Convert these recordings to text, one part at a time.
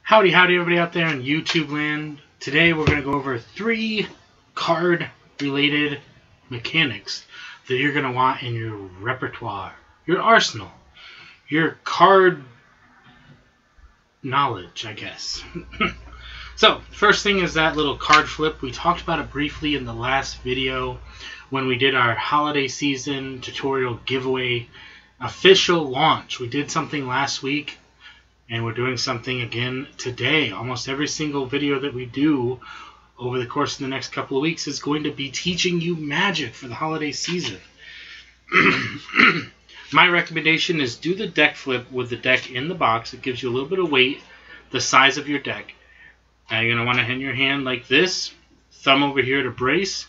Howdy, howdy, everybody out there in YouTube land. Today we're going to go over 3 card-related mechanics that you're going to want in your repertoire, your arsenal, your card knowledge, I guess. So, first thing is that little card flip. We talked about it briefly in the last video when we did our holiday season tutorial giveaway official launch. We did something last week, and we're doing something again today. Almost every single video that we do over the course of the next couple of weeks is going to be teaching you magic for the holiday season. My recommendation is do the deck flip with the deck in the box. It gives you a little bit of weight, the size of your deck. Now you're going to want to hand your hand like this, thumb over here to brace,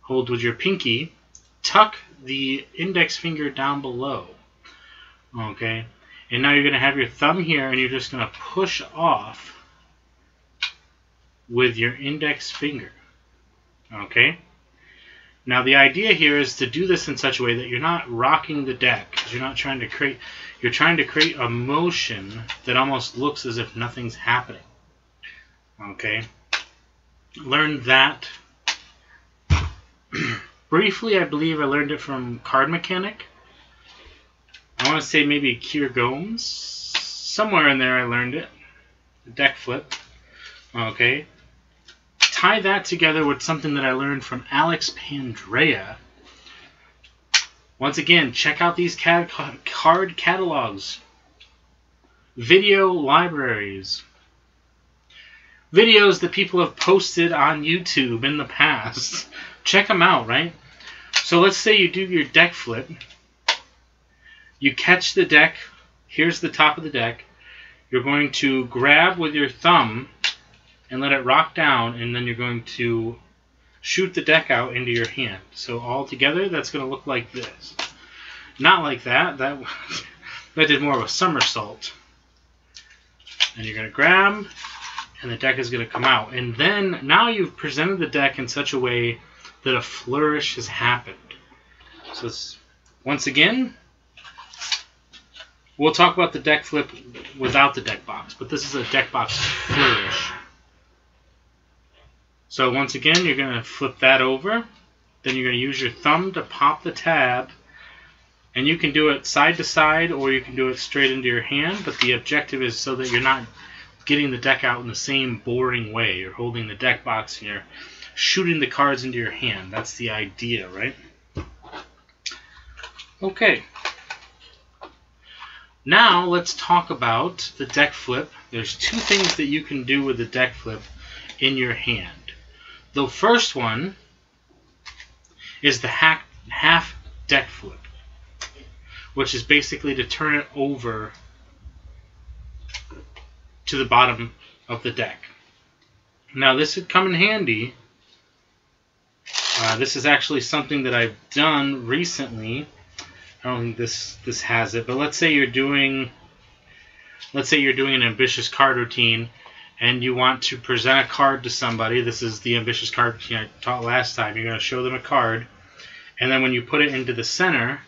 hold with your pinky, tuck the index finger down below. Okay. And now you're going to have your thumb here, and you're just going to push off with your index finger. Okay? Now the idea here is to do this in such a way that you're not rocking the deck, because you're not trying to create, you're trying to create a motion that almost looks as if nothing's happening. Okay? Learned that briefly. I believe I learned it from Card Mechanic. I want to say maybe Kier Gomes. Somewhere in there I learned it. Deck flip. Okay. Tie that together with something that I learned from Alex Pandrea. Once again, check out these card catalogs. Video libraries. Videos that people have posted on YouTube in the past. Check them out, right? So let's say you do your deck flip. You catch the deck. Here's the top of the deck. You're going to grab with your thumb and let it rock down, and then you're going to shoot the deck out into your hand. So all together, that's going to look like this. Not like that. That did more of a somersault. And you're going to grab, and the deck is going to come out. And then, now you've presented the deck in such a way that a flourish has happened. So it's, once again, we'll talk about the deck flip without the deck box, but this is a deck box flourish. So once again, you're going to flip that over. Then you're going to use your thumb to pop the tab. And you can do it side to side, or you can do it straight into your hand, but the objective is so that you're not getting the deck out in the same boring way. You're holding the deck box and you're shooting the cards into your hand. That's the idea, right? Okay. Now let's talk about the deck flip. There's 2 things that you can do with the deck flip in your hand. The first one is the half deck flip, which is basically to turn it over to the bottom of the deck. Now this would come in handy. This is actually something that I've done recently. I don't think this has it, but let's say you're doing an ambitious card routine, and you want to present a card to somebody. This is the ambitious card routine I taught last time. You're going to show them a card, and then when you put it into the center,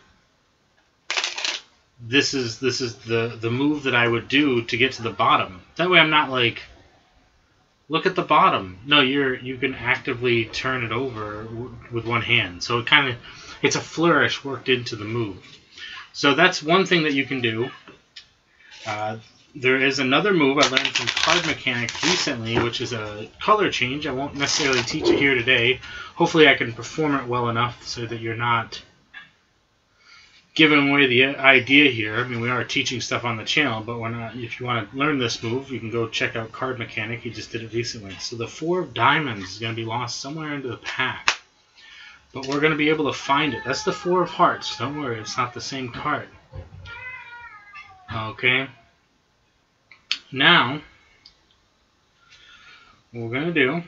this is the move that I would do to get to the bottom. That way I'm not like, look at the bottom. No, you can actively turn it over with one hand. So it's a flourish worked into the move. So that's one thing that you can do. There is another move I learned from Card Mechanic recently, which is a color change. I won't necessarily teach it here today. Hopefully I can perform it well enough so that you're not giving away the idea here. I mean, we are teaching stuff on the channel, but if you want to learn this move, you can go check out Card Mechanic. He just did it recently. So the 4 of diamonds is going to be lost somewhere into the pack. But we're going to be able to find it. That's the 4 of hearts. Don't worry, it's not the same card. Okay. Now, what we're going to do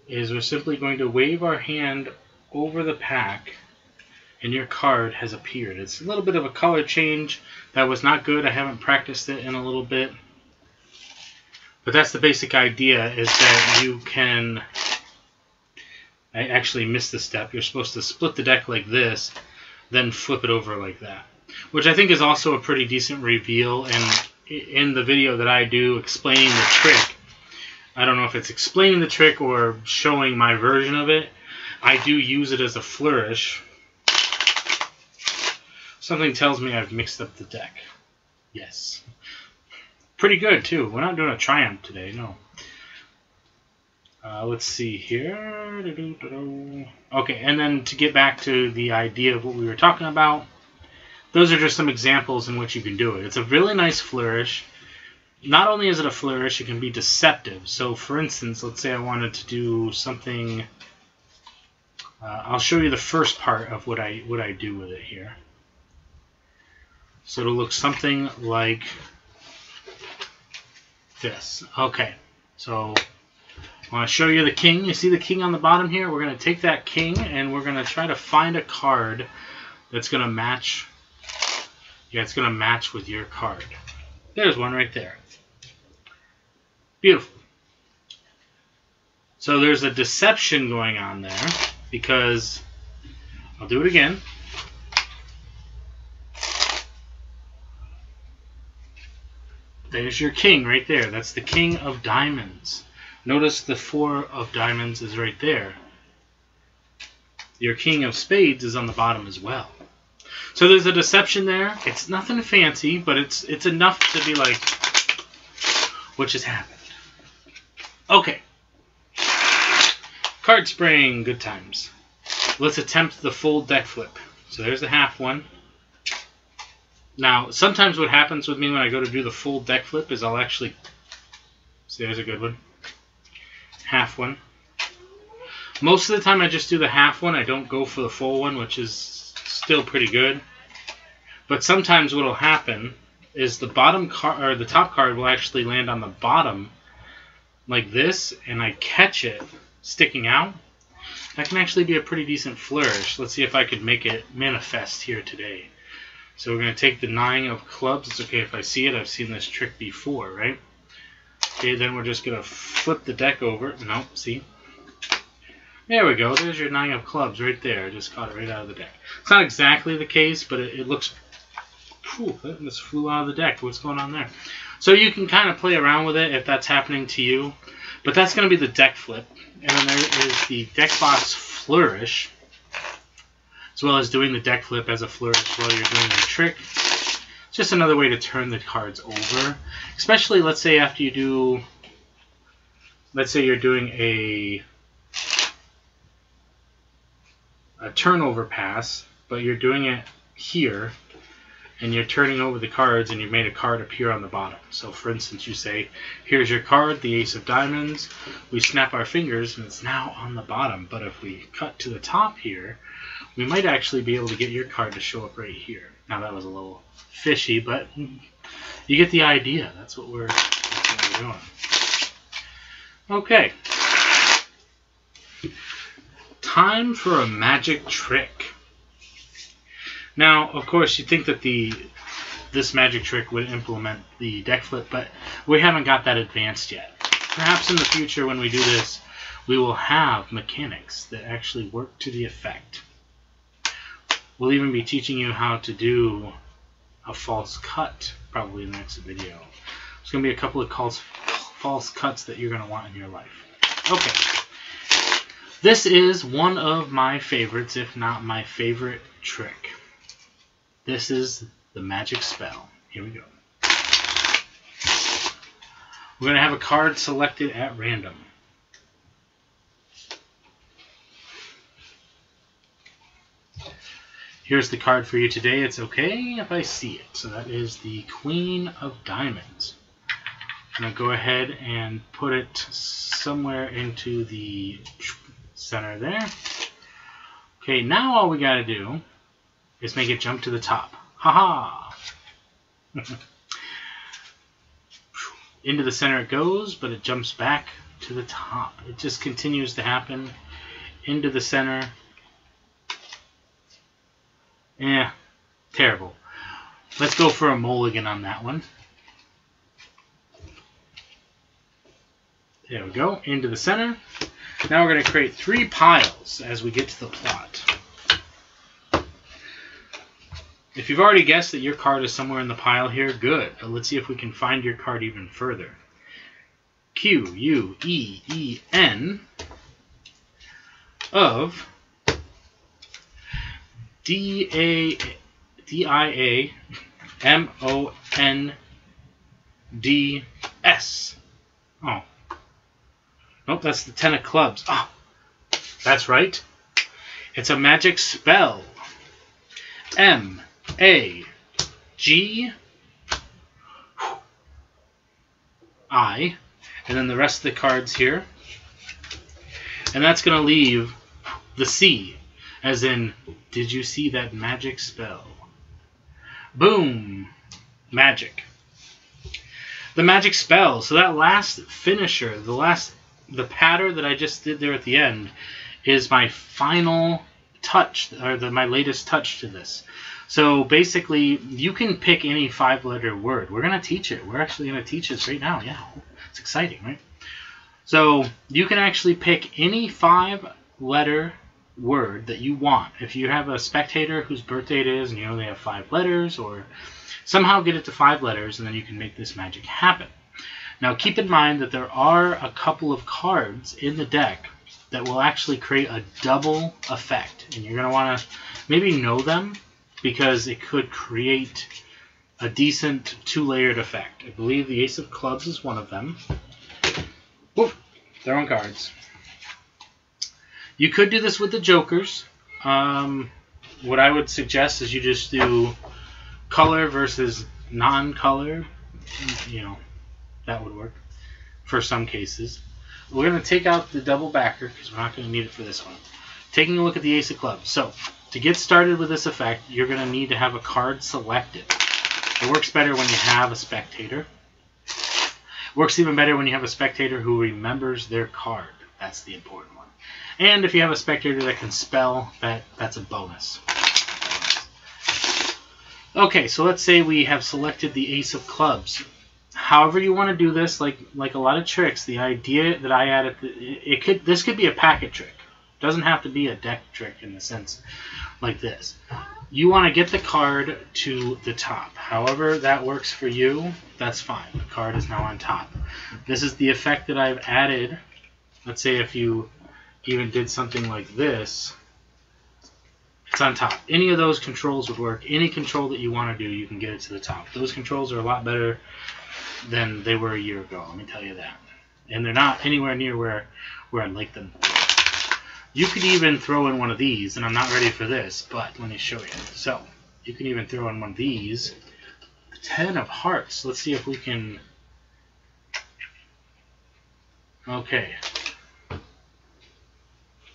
is we're simply going to wave our hand over the pack, and your card has appeared. It's a little bit of a color change. That was not good. I haven't practiced it in a little bit. But that's the basic idea, is that you can... I actually missed the step. You're supposed to split the deck like this, then flip it over like that. which I think is also a pretty decent reveal. And in the video that I do explaining the trick, I don't know if it's explaining the trick or showing my version of it, I do use it as a flourish. Something tells me I've mixed up the deck. Yes. Pretty good, too. We're not doing a triumph today, no. Let's see here. Okay, and then to get back to the idea of what we were talking about, those are just some examples in which you can do it. It's a really nice flourish. Not only is it a flourish, it can be deceptive. So, for instance, let's say I wanted to do something. I'll show you the first part of what I do with it here. So it'll look something like this. Okay, so I want to show you the king. You see the king on the bottom here? We're going to take that king and we're going to try to find a card that's going to match. Yeah, it's going to match with your card. There's one right there. Beautiful. So there's a deception going on there because, I'll do it again. There's your king right there. That's the king of diamonds. Notice the 4 of diamonds is right there. Your king of spades is on the bottom as well. So there's a deception there. It's nothing fancy, but it's enough to be like, what just happened? Okay. Card spring, good times. Let's attempt the full deck flip. So there's the half one. Now, sometimes what happens with me when I go to do the full deck flip is I'll actually... See, there's a good one. Half one. Most of the time I just do the half one. I don't go for the full one, which is still pretty good. But sometimes what will happen is the bottom card, or the top card will actually land on the bottom like this, and I catch it sticking out. That can actually be a pretty decent flourish. Let's see if I could make it manifest here today. So we're going to take the 9 of clubs. It's okay if I see it. I've seen this trick before, right? Okay, then we're just going to flip the deck over. Nope, see? There we go. There's your 9 of clubs right there. I just caught it right out of the deck. It's not exactly the case, but it looks... Whew, that just flew out of the deck. What's going on there? So you can kind of play around with it if that's happening to you. But that's going to be the deck flip. And then there is the deck box flourish, as well as doing the deck flip as a flourish while you're doing the trick. It's just another way to turn the cards over. Especially, let's say, after you do... Let's say you're doing a turnover pass, but you're doing it here, and you're turning over the cards, and you've made a card appear on the bottom. So, for instance, you say, here's your card, the ace of diamonds. We snap our fingers, and it's now on the bottom. But if we cut to the top here, we might actually be able to get your card to show up right here. Now, that was a little fishy, but you get the idea. That's what we're doing. Okay. Time for a magic trick. Now, of course, you'd think that this magic trick would implement the deck flip, but we haven't got that advanced yet. Perhaps in the future when we do this, we will have mechanics that actually work to the effect. We'll even be teaching you how to do a false cut, probably in the next video. There's going to be a couple of false cuts that you're going to want in your life. Okay. This is one of my favorites, if not my favorite trick. This is the magic spell. Here we go. We're going to have a card selected at random. Here's the card for you today. It's okay if I see it. So that is the Queen of Diamonds. I'm going to go ahead and put it somewhere into the center there. Okay, now all we got to do is make it jump to the top. Haha! Into the center it goes, but it jumps back to the top. It just continues to happen. Into the center. Yeah, terrible. Let's go for a mulligan on that one. There we go, into the center. Now we're going to create 3 piles as we get to the plot. If you've already guessed that your card is somewhere in the pile here, good. But let's see if we can find your card even further. Q-U-E-E-N of D-I-A-M-O-N-D-S. Oh. Nope, that's the 10 of clubs. Oh, that's right. It's a magic spell. M-A-G-I. And then the rest of the cards here. And that's going to leave the C. As in, did you see that magic spell? Boom. Magic. The magic spell. So that last finisher, the patter that I just did there at the end, is my final touch, or my latest touch to this. So basically, you can pick any 5-letter word. We're going to teach it. We're actually going to teach this right now. Yeah, it's exciting, right? So you can actually pick any 5-letter word that you want. If you have a spectator whose birthday it is, and you know they have 5 letters, or somehow get it to 5 letters, and then you can make this magic happen. Now keep in mind that there are a couple of cards in the deck that will actually create a double effect, and you're going to want to maybe know them, because it could create a decent 2-layered effect. I believe the Ace of Clubs is one of them. Whoop, throwing cards. You could do this with the Jokers. What I would suggest is you just do color versus non-color. You know, that would work for some cases. We're going to take out the double backer because we're not going to need it for this one. Taking a look at the Ace of Clubs. So, to get started with this effect, you're going to need to have a card selected. It works better when you have a spectator. It works even better when you have a spectator who remembers their card. That's the important one. And if you have a spectator that can spell, that's a bonus. Okay, so let's say we have selected the Ace of Clubs. However you want to do this, like a lot of tricks, the idea that I added, this could be a packet trick. It doesn't have to be a deck trick in the sense like this. You want to get the card to the top. However that works for you, that's fine. The card is now on top. This is the effect that I've added. Let's say if you even did something like this, it's on top. Any of those controls would work. Any control that you want to do, you can get it to the top. Those controls are a lot better than they were a year ago, let me tell you that. And they're not anywhere near where I like them. You could even throw in one of these, and I'm not ready for this, but let me show you. So, you can even throw in one of these. The 10 of Hearts. Let's see if we can... Okay.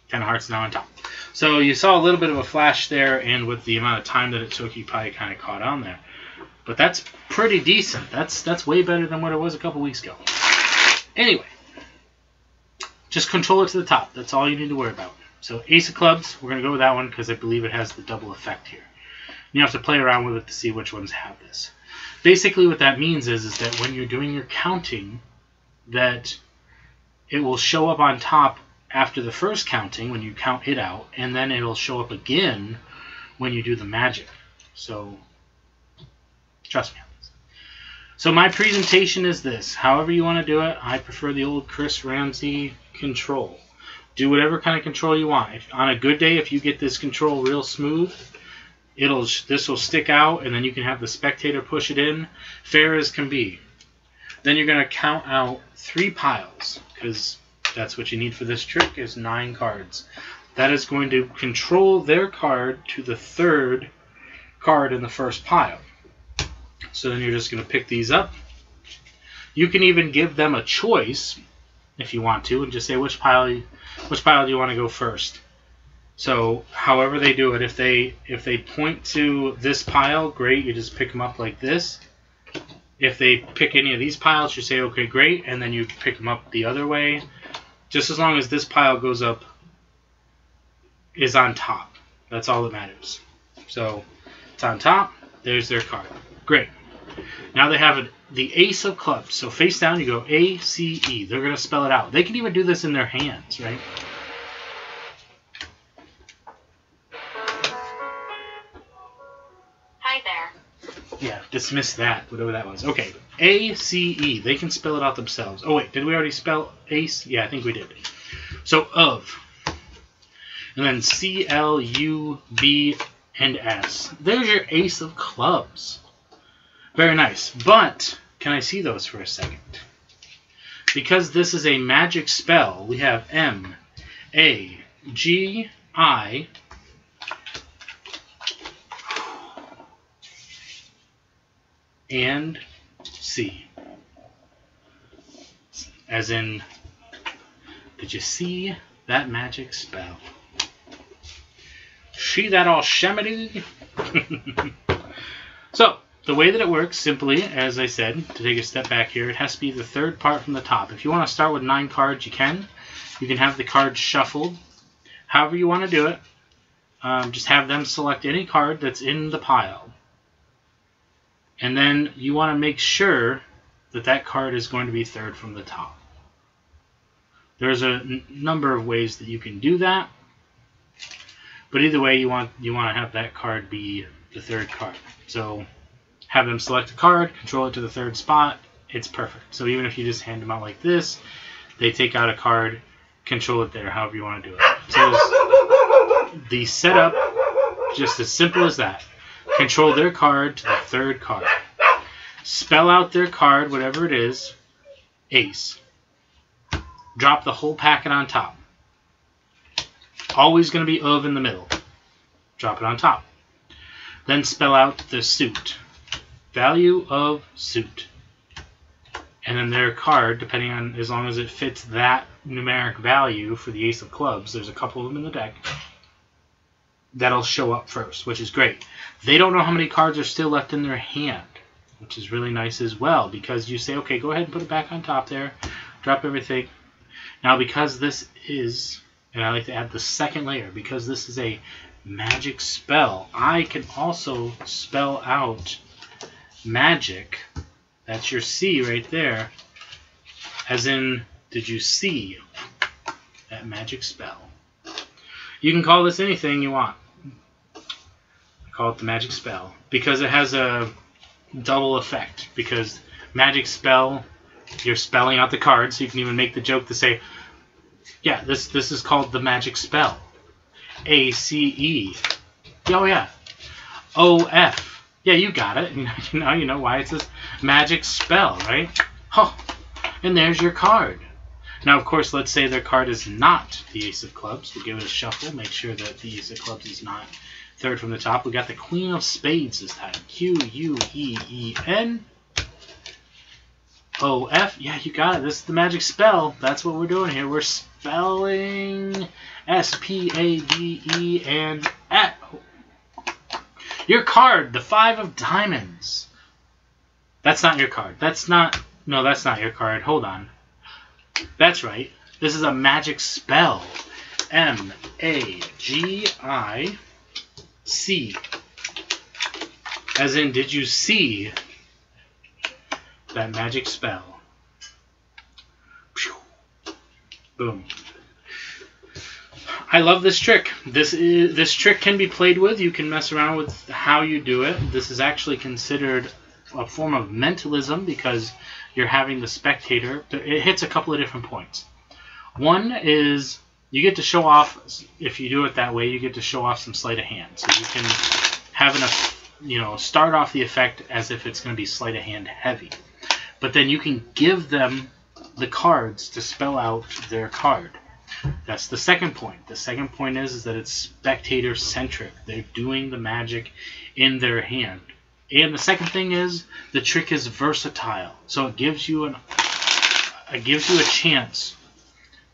10 of Hearts now on top. So you saw a little bit of a flash there, and with the amount of time that it took, you probably kind of caught on there. But that's pretty decent. That's way better than what it was a couple weeks ago. Anyway, just control it to the top. That's all you need to worry about. So Ace of Clubs, we're going to go with that one because I believe it has the double effect here. You have to play around with it to see which ones have this. Basically what that means is that when you're doing your counting, that it will show up on top after the first counting when you count it out, and then it'll show up again when you do the magic. So trust me on this. So my presentation is this. However you want to do it, I prefer the old Chris Ramsey control. Do whatever kind of control you want. On a good day, if you get this control real smooth, this will stick out, and then you can have the spectator push it in, fair as can be. Then you're going to count out 3 piles, because that's what you need for this trick, is 9 cards. That is going to control their card to the 3rd card in the first pile. So then you're just going to pick these up. You can even give them a choice if you want to, and just say which pile do you want to go first. So however they do it, if they point to this pile, great, you just pick them up like this. If they pick any of these piles, you say okay, great, and then you pick them up the other way. Just as long as this pile goes up, is on top. That's all that matters. So it's on top. There's their card. Great. Now they have the Ace of Clubs. So face down, you go A-C-E. They're going to spell it out. They can even do this in their hands, right? Hi, Yeah, dismiss that, whatever that was. Okay, A-C-E. They can spell it out themselves. Oh, wait, did we already spell ace? Yeah, I think we did. So, of. And then C-L-U-B and S. There's your ace of clubs. Very nice. But, can I see those for a second? Because this is a magic spell, we have M-A-G-I and C. As in, did you see that magic spell? See that all shemity? So, the way that it works, simply, as I said, to take a step back here, it has to be the third part from the top. If you want to start with 9 cards, you can. You can have the cards shuffled. However you want to do it, just have them select any card that's in the pile. And then you want to make sure that that card is going to be third from the top. There's a number of ways that you can do that. But either way, you want to have that card be the third card. So have them select a card, control it to the third spot, it's perfect. So even if you just hand them out like this, they take out a card, control it there, however you want to do it. So the setup, just as simple as that. Control their card to the third card. Spell out their card, whatever it is, ace. Drop the whole packet on top. Always going to be of in the middle. Drop it on top. Then spell out the suit. Value of suit. And then their card, depending on, as long as it fits that numeric value for the ace of clubs, there's a couple of them in the deck, that'll show up first, which is great. They don't know how many cards are still left in their hand, which is really nice as well, because you say, okay, go ahead and put it back on top there, drop everything. Now, because this is, and I like to add the second layer, because this is a magic spell, I can also spell out magic, that's your C right there, as in, did you see that magic spell? You can call this anything you want. I call it the magic spell because it has a double effect. Because magic spell, you're spelling out the card, so you can even make the joke to say, yeah, this is called the magic spell. A-C-E. Oh yeah. O-F. Yeah, you got it. Now you know why it's a magic spell, right? Oh, and there's your card. Now, of course, let's say their card is not the ace of clubs. We'll give it a shuffle. Make sure that the ace of clubs is not third from the top. We got the queen of spades this time. Q-U-E-E-N. O-F. Yeah, you got it. This is the magic spell. That's what we're doing here. We're spelling S-P-A-D-E and F. Your card, the 5 of diamonds. That's not your card. That's not... No, that's not your card. Hold on. That's right. This is a magic spell. M-A-G-I-C. As in, did you see that magic spell? Boom. I love this trick. This trick can be played with. You can mess around with how you do it. This is actually considered a form of mentalism because you're having the spectator. It hits a couple of different points. One is you get to show off, if you do it that way, you get to show off some sleight of hand. So you can have start off the effect as if it's going to be sleight of hand heavy. But then you can give them the cards to spell out their card. That's the second point. The second point is that it's spectator-centric. They're doing the magic in their hand. And the second thing is the trick is versatile. So it gives you a chance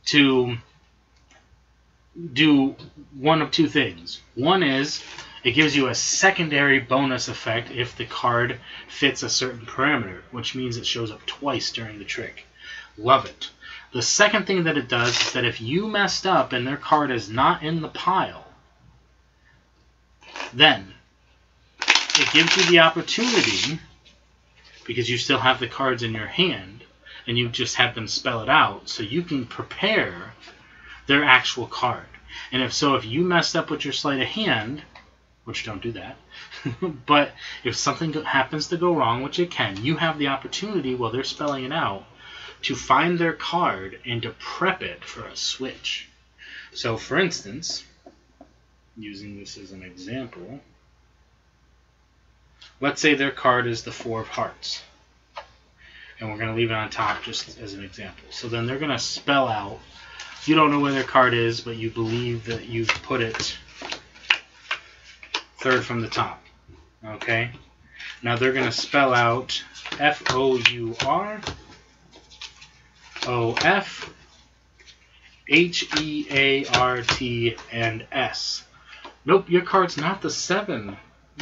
to do one of two things. One is it gives you a secondary bonus effect if the card fits a certain parameter, which means it shows up twice during the trick. Love it. The second thing that it does is that if you messed up and their card is not in the pile, then it gives you the opportunity, because you still have the cards in your hand, and you just have them spell it out, so you can prepare their actual card. And if you messed up with your sleight of hand, which don't do that. But if something happens to go wrong, which it can, you have the opportunity while they're spelling it out to find their card and to prep it for a switch. So for instance, using this as an example, let's say their card is the 4 of hearts. And we're going to leave it on top just as an example. So then they're going to spell out, you don't know where their card is, but you believe that you've put it 3rd from the top. Okay? Now they're going to spell out F-O-U-R-O-F H-E-A-R-T and S. Nope, your card's not the 7.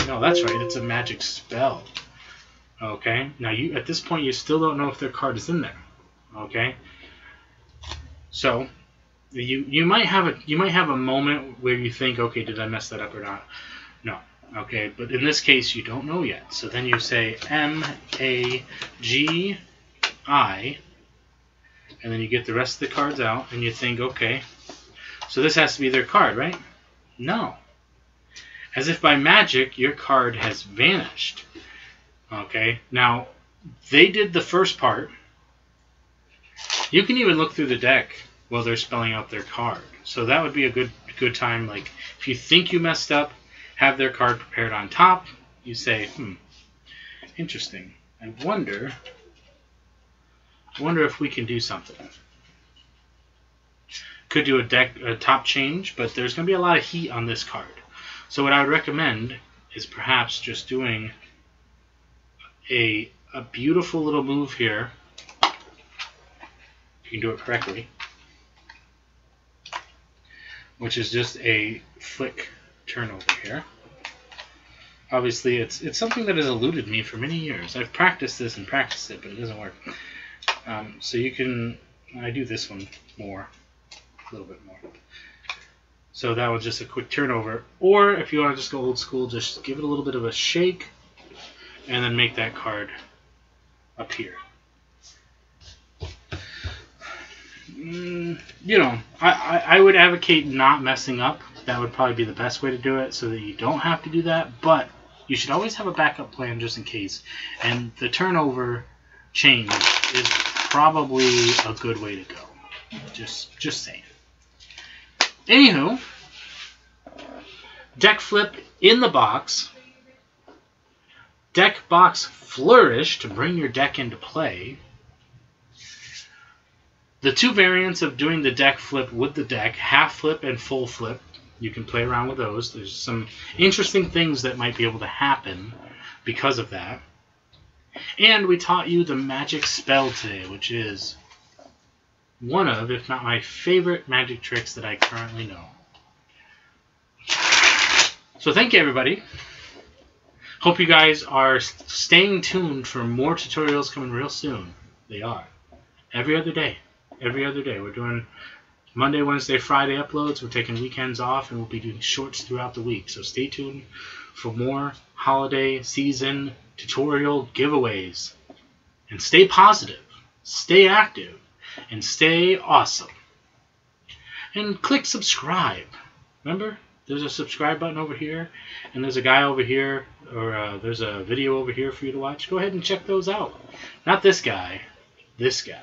No, that's right, it's a magic spell. Okay, now you at this point you still don't know if their card is in there. Okay, so you might have a moment where you think, okay, did I mess that up or not? No. Okay, but in this case you don't know yet. So then you say M-A-G-I, and then you get the rest of the cards out, and you think, okay, so this has to be their card, right? No. As if by magic, your card has vanished. Okay, now they did the first part. You can even look through the deck while they're spelling out their card. So that would be a good time. Like if you think you messed up, have their card prepared on top. You say, interesting. I wonder if we can do something. Could do a top change, but there's going to be a lot of heat on this card. So what I would recommend is perhaps just doing a beautiful little move here. You can do it correctly, which is just a flick turn over here. Obviously, it's something that has eluded me for many years. I've practiced this and practiced it, but it doesn't work. So you can, I do this one more, a little bit more. So that was just a quick turnover. Or if you want to just go old school, just give it a little bit of a shake and then make that card appear. You know, I would advocate not messing up. That would probably be the best way to do it so that you don't have to do that. But you should always have a backup plan just in case. And the turnover change is probably a good way to go. Just saying. Anywho, deck flip in the box. Deck box flourish to bring your deck into play. The two variants of doing the deck flip with the deck, half flip and full flip, you can play around with those. There's some interesting things that might be able to happen because of that. And we taught you the magic spell today, which is one of, if not my favorite magic tricks that I currently know. So thank you, everybody. Hope you guys are staying tuned for more tutorials coming real soon. They are. Every other day. Every other day. We're doing Monday, Wednesday, Friday uploads. We're taking weekends off, and we'll be doing shorts throughout the week. So stay tuned for more holiday season tutorial giveaways. And stay positive. Stay active. And stay awesome. And click subscribe. Remember? There's a subscribe button over here, and there's a guy over here, or there's a video over here for you to watch. Go ahead and check those out. Not this guy. This guy.